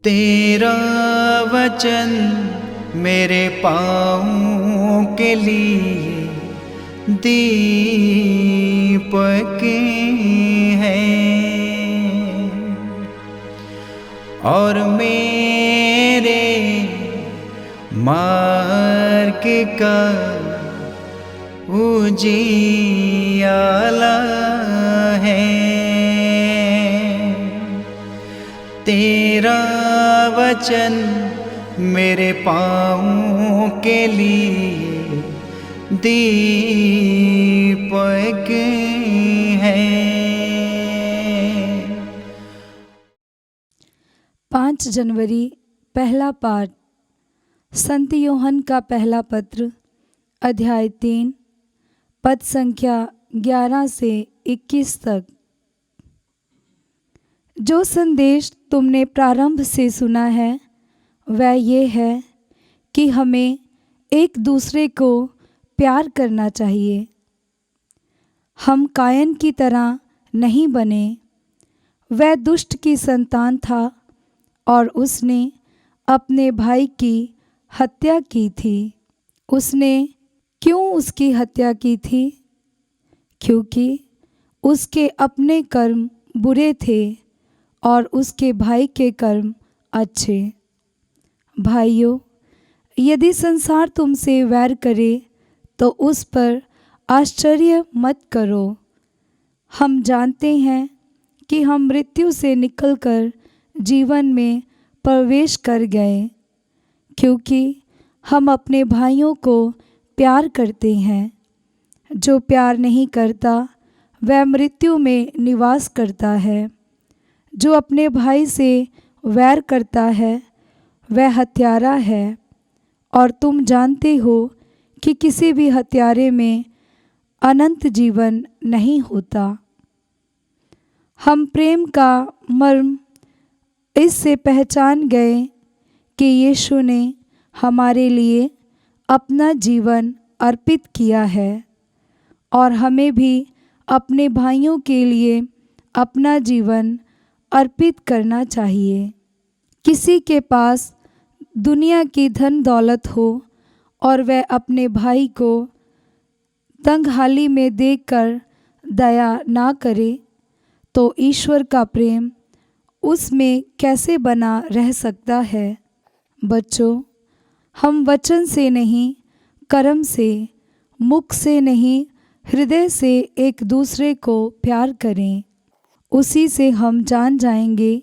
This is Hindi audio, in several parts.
तेरा वचन मेरे पाँवों के लिए दीपक है और मेरे मार्ग का उजियाला है। तेरा वचन मेरे पाँवों के लिए दीपक है। 5 जनवरी पहला पाठ संत यूहन्ना का पहला पत्र अध्याय 3 पद संख्या 11 से 21 तक। जो संदेश तुमने प्रारंभ से सुना है वह ये है कि हमें एक दूसरे को प्यार करना चाहिए। हम कायन की तरह नहीं बने। वह दुष्ट की संतान था और उसने अपने भाई की हत्या की थी। उसने क्यों उसकी हत्या की थी? क्योंकि उसके अपने कर्म बुरे थे और उसके भाई के कर्म अच्छे। भाइयों, यदि संसार तुमसे वैर करे तो उस पर आश्चर्य मत करो। हम जानते हैं कि हम मृत्यु से निकलकर जीवन में प्रवेश कर गए, क्योंकि हम अपने भाइयों को प्यार करते हैं। जो प्यार नहीं करता वह मृत्यु में निवास करता है। जो अपने भाई से वैर करता है वह हत्यारा है, और तुम जानते हो कि किसी भी हत्यारे में अनंत जीवन नहीं होता। हम प्रेम का मर्म इससे पहचान गए कि यीशु ने हमारे लिए अपना जीवन अर्पित किया है, और हमें भी अपने भाइयों के लिए अपना जीवन अर्पित करना चाहिए। किसी के पास दुनिया की धन दौलत हो और वह अपने भाई को तंगहाली में देखकर दया ना करे तो ईश्वर का प्रेम उसमें कैसे बना रह सकता है? बच्चों, हम वचन से नहीं, कर्म से, मुख से नहीं, हृदय से एक दूसरे को प्यार करें। उसी से हम जान जाएंगे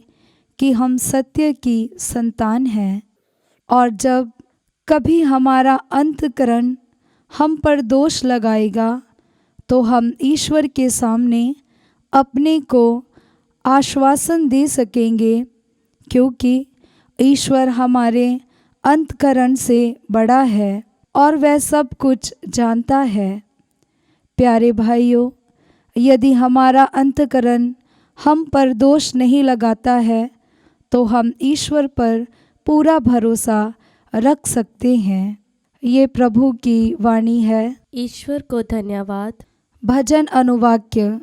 कि हम सत्य की संतान हैं। और जब कभी हमारा अंतःकरण हम पर दोष लगाएगा तो हम ईश्वर के सामने अपने को आश्वासन दे सकेंगे, क्योंकि ईश्वर हमारे अंतःकरण से बड़ा है और वह सब कुछ जानता है। प्यारे भाइयों, यदि हमारा अंतःकरण हम पर दोष नहीं लगाता है तो हम ईश्वर पर पूरा भरोसा रख सकते हैं। ये प्रभु की वाणी है। ईश्वर को धन्यवाद। भजन अनुवाक्य।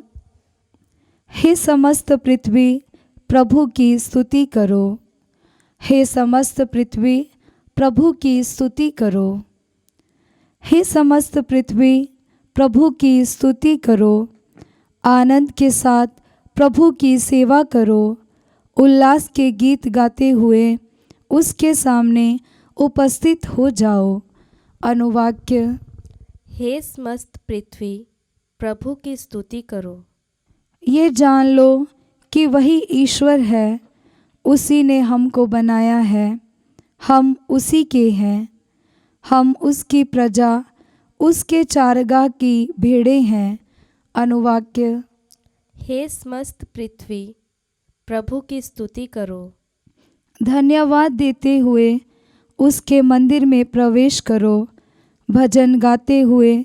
हे समस्त पृथ्वी प्रभु की स्तुति करो। हे समस्त पृथ्वी प्रभु की स्तुति करो। हे समस्त पृथ्वी प्रभु की स्तुति करो। आनंद के साथ प्रभु की सेवा करो। उल्लास के गीत गाते हुए उसके सामने उपस्थित हो जाओ। अनुवाक्य। हे समस्त पृथ्वी प्रभु की स्तुति करो। ये जान लो कि वही ईश्वर है। उसी ने हमको बनाया है। हम उसी के हैं। हम उसकी प्रजा, उसके चारगाह की भेड़ें हैं। अनुवाक्य। हे समस्त पृथ्वी प्रभु की स्तुति करो। धन्यवाद देते हुए उसके मंदिर में प्रवेश करो। भजन गाते हुए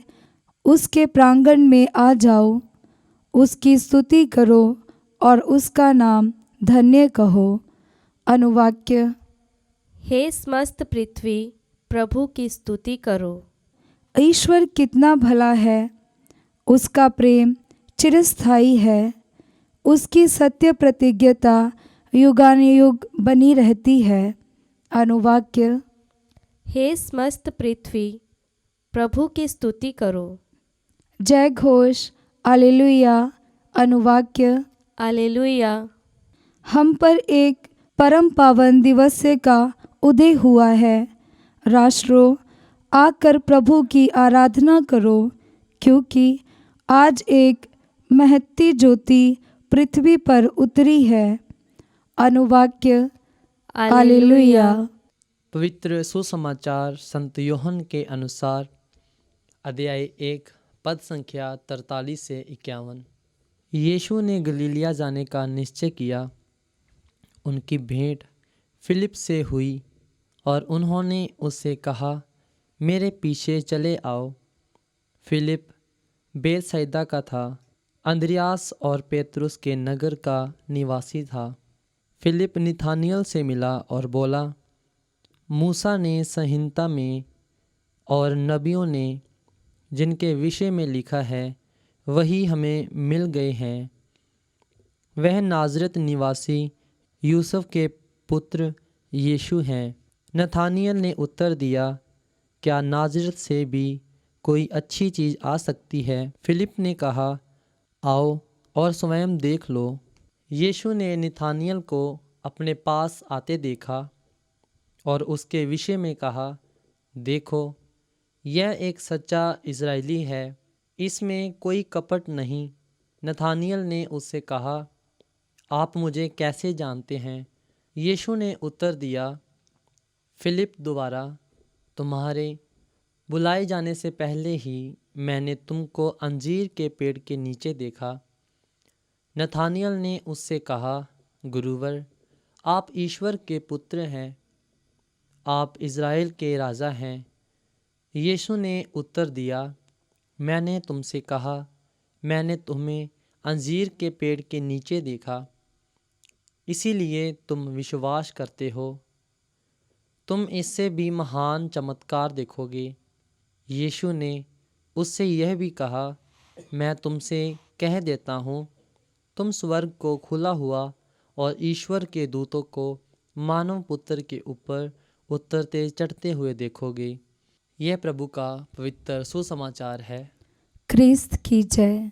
उसके प्रांगण में आ जाओ। उसकी स्तुति करो और उसका नाम धन्य कहो। अनुवाक्य। हे समस्त पृथ्वी प्रभु की स्तुति करो। ईश्वर कितना भला है। उसका प्रेम चिरस्थायी है। उसकी सत्य प्रतिज्ञता युगानुयुग बनी रहती है। अनुवाक्य। हे समस्त पृथ्वी प्रभु की स्तुति करो। जय घोष हालेलुया। अनुवाक्य। हालेलुया। हम पर एक परम पावन दिवस का उदय हुआ है। राष्ट्रों, आकर प्रभु की आराधना करो, क्योंकि आज एक महती ज्योति पृथ्वी पर उतरी है। अनुवाक्य। हालेलुया। पवित्र सुसमाचार संत यूहन्ना के अनुसार अध्याय 1 पद संख्या 43 से 51। यीशु ने गलीलिया जाने का निश्चय किया। उनकी भेंट फिलिप से हुई और उन्होंने उससे कहा, मेरे पीछे चले आओ। फिलिप बेतसैदा का था, अंद्रियास और पेतरुस के नगर का निवासी था। फिलिप नथानियल से मिला और बोला, मूसा ने संहिता में और नबियों ने जिनके विषय में लिखा है वही हमें मिल गए हैं। वह नाज़रेत निवासी यूसुफ के पुत्र यीशु हैं। नथानियल ने उत्तर दिया, क्या नाज़रेत से भी कोई अच्छी चीज़ आ सकती है? फिलिप ने कहा, आओ और स्वयं देख लो। यीशु ने नथानियल को अपने पास आते देखा और उसके विषय में कहा, देखो, यह एक सच्चा इज़राइली है, इसमें कोई कपट नहीं। नथानियल ने उससे कहा, आप मुझे कैसे जानते हैं? यीशु ने उत्तर दिया, फिलिप द्वारा तुम्हारे बुलाए जाने से पहले ही मैंने तुमको अंजीर के पेड़ के नीचे देखा। नथानियल ने उससे कहा, गुरुवर, आप ईश्वर के पुत्र हैं, आप इज़राइल के राजा हैं। यीशु ने उत्तर दिया, मैंने तुमसे कहा, मैंने तुम्हें अंजीर के पेड़ के नीचे देखा, इसीलिए तुम विश्वास करते हो। तुम इससे भी महान चमत्कार देखोगे। यीशु ने उससे यह भी कहा, मैं तुमसे कह देता हूँ, तुम स्वर्ग को खुला हुआ और ईश्वर के दूतों को मानव पुत्र के ऊपर उतरते चढ़ते हुए देखोगे। यह प्रभु का पवित्र सुसमाचार है। क्रिस्त की जय।